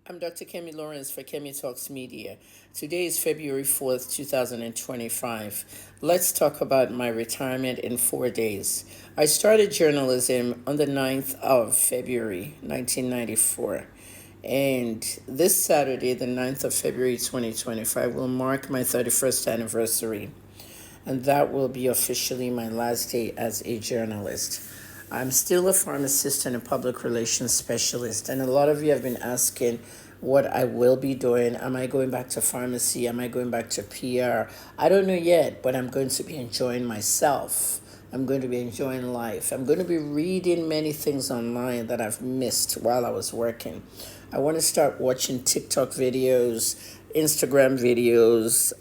I'm Dr. Kemi Lawrence for Kemi Talks Media. Today is February 4th, 2025. Let's talk about my retirement in 4 days. I started journalism on the 9th of February, 1994. And this Saturday, the 9th of February 2025, will mark my 31st anniversary. And that will be officially my last day as a journalist. I'm still a pharmacist and a public relations specialist, and a lot of you have been asking what I will be doing. Am I going back to pharmacy? Am I going back to PR? I don't know yet, but I'm going to be enjoying myself. I'm going to be enjoying life. I'm going to be reading many things online that I've missed while I was working. I want to start watching TikTok videos, Instagram videos,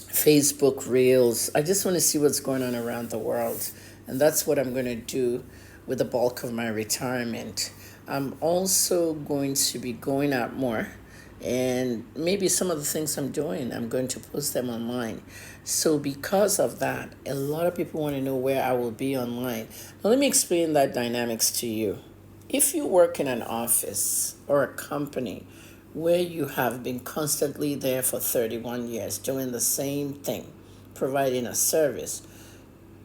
Facebook Reels. I just want to see what's going on around the world. And that's what I'm going to do with the bulk of my retirement. I'm also going to be going out more. And maybe some of the things I'm doing, I'm going to post them online. So because of that, a lot of people want to know where I will be online. Now, let me explain that dynamics to you. If you work in an office or a company where you have been constantly there for 31 years doing the same thing, providing a service,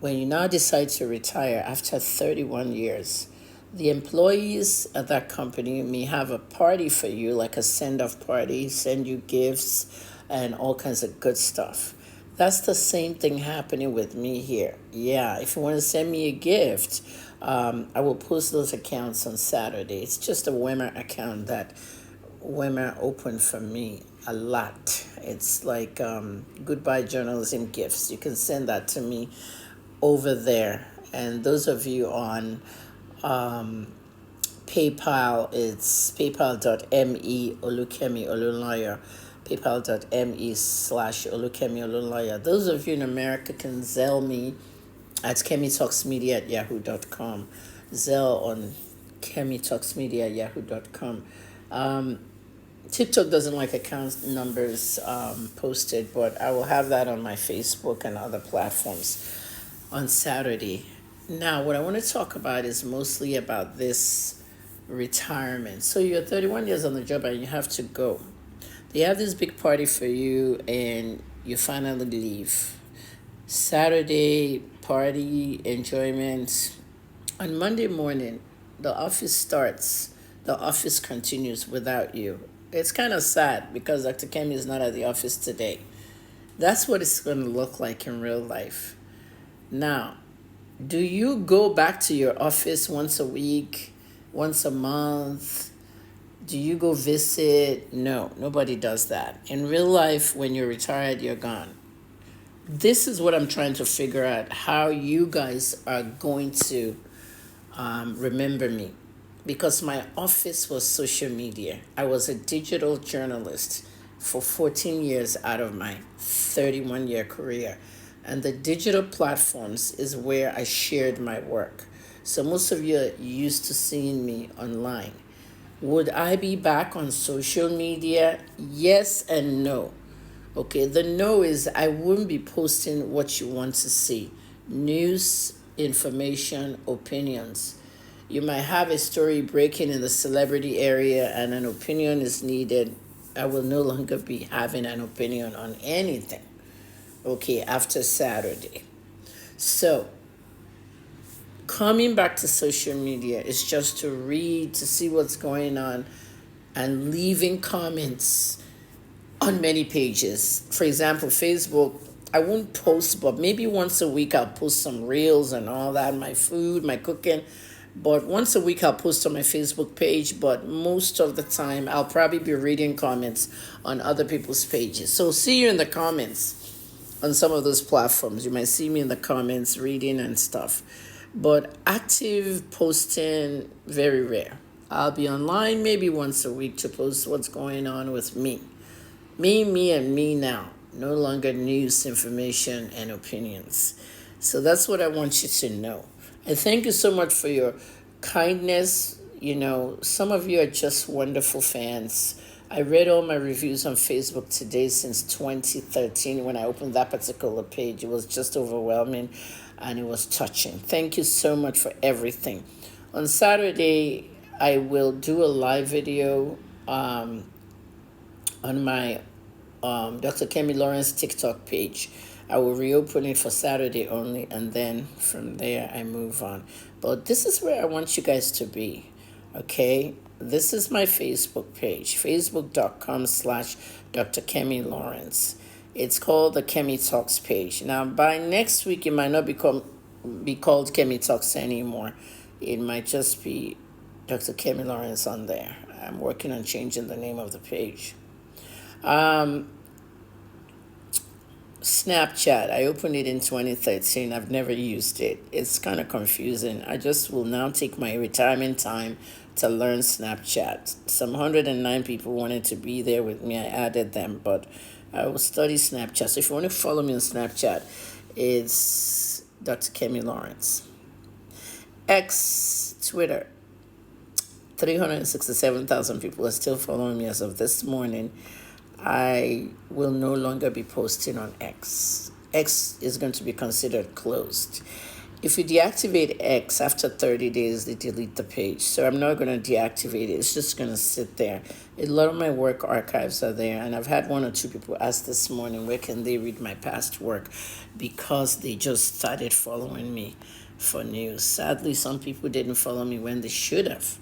when you now decide to retire after 31 years, the employees at that company may have a party for you, like a send-off party, send you gifts and all kinds of good stuff. That's the same thing happening with me here. Yeah, if you want to send me a gift, I will post those accounts on Saturday. It's just a Wemmer account that Wemmer opened for me a lot. It's like goodbye journalism gifts. You can send that to me over there. And those of you on PayPal, it's paypal.me Olukemi Olunloyo, paypal.me/Olukemi Olunloyo. Those of you in America can Zelle me at kemitalksmedia@yahoo.com. Zelle on kemitalksmedia@yahoo.com. TikTok doesn't like account numbers posted, but I will have that on my Facebook and other platforms on Saturday. Now, what I want to talk about is mostly about this retirement. So you're 31 years on the job and you have to go. They have this big party for you and you finally leave. Saturday, party, enjoyment. On Monday morning, the office starts. The office continues without you. It's kind of sad because Dr. Kemi is not at the office today. That's what it's going to look like in real life. Now, do you go back to your office once a week, once a month? Do you go visit? No, nobody does that. In real life, when you're retired, you're gone. This is what I'm trying to figure out, how you guys are going to remember me. Because my office was social media. I was a digital journalist for 14 years out of my 31-year career. And the digital platforms is where I shared my work. So most of you are used to seeing me online. Would I be back on social media? Yes and no. Okay, the no is I wouldn't be posting what you want to see. News, information, opinions. You might have a story breaking in the celebrity area and an opinion is needed. I will no longer be having an opinion on anything. Okay, after Saturday. So, coming back to social media is just to read, to see what's going on, and leaving comments on many pages. For example, Facebook, I won't post, but maybe once a week I'll post some reels and all that, my food, my cooking. But once a week I'll post on my Facebook page, but most of the time I'll probably be reading comments on other people's pages. So see you in the comments on some of those platforms. You might see me in the comments reading and stuff. But active posting, very rare. I'll be online maybe once a week to post what's going on with me. Me, and me now. No longer news, information, and opinions. So that's what I want you to know. I thank you so much for your kindness. You know, some of you are just wonderful fans. I read all my reviews on Facebook today since 2013 when I opened that particular page. It was just overwhelming and it was touching. Thank you so much for everything. On Saturday, I will do a live video on my Dr. Kemi Lawrence TikTok page. I will reopen it for Saturday only, and then from there I move on. But this is where I want you guys to be, okay? This is my Facebook page, facebook.com/. Dr. Kemi Lawrence. It's called the Kemi Talks page. Now, by next week, it might not be called Kemi Talks anymore. It might just be Dr. Kemi Lawrence on there. I'm working on changing the name of the page. Snapchat, I opened it in 2013. I've never used it. It's kind of confusing. I just will now take my retirement time to learn Snapchat. Some 109 people wanted to be there with me. I added them, but I will study Snapchat. So if you want to follow me on Snapchat, it's Dr. Kemi Lawrence. X, Twitter, 367,000 people are still following me as of this morning. I will no longer be posting on X. X is going to be considered closed. If you deactivate X after 30 days, they delete the page. So I'm not going to deactivate it. It's just going to sit there. A lot of my work archives are there. And I've had one or two people ask this morning, where can they read my past work? Because they just started following me for news. Sadly, some people didn't follow me when they should have,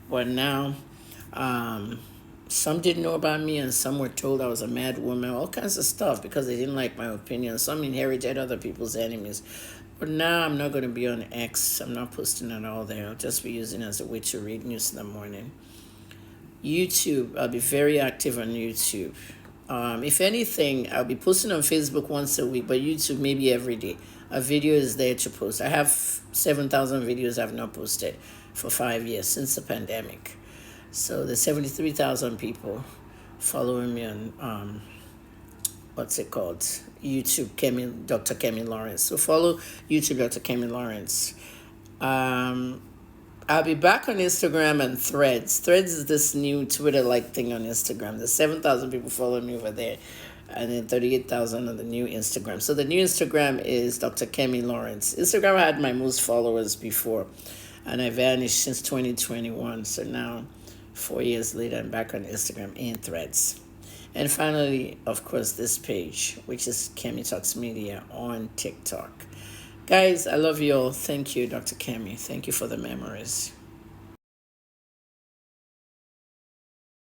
But now, some didn't know about me, and some were told I was a mad woman, all kinds of stuff because they didn't like my opinion. Some inherited other people's enemies. But now I'm not going to be on X. I'm not posting it all there. I'll just be using it as a way to read news in the morning. YouTube, I'll be very active on YouTube. If anything, I'll be posting on Facebook once a week, but YouTube maybe every day. A video is there to post. I have 7,000 videos I've not posted for 5 years since the pandemic. So there's 73,000 people following me on YouTube, Dr. Kemi Lawrence. So follow YouTube, Dr. Kemi Lawrence. I'll be back on Instagram and Threads. Threads is this new Twitter-like thing on Instagram. There's 7,000 people following me over there, and then 38,000 on the new Instagram. So the new Instagram is Dr. Kemi Lawrence. Instagram had my most followers before, and I vanished since 2021. So now, 4 years later, I'm back on Instagram and Threads. And finally, of course, this page, which is Kemi Talks Media on TikTok. Guys, I love you all. Thank you, Dr. Kemi. Thank you for the memories.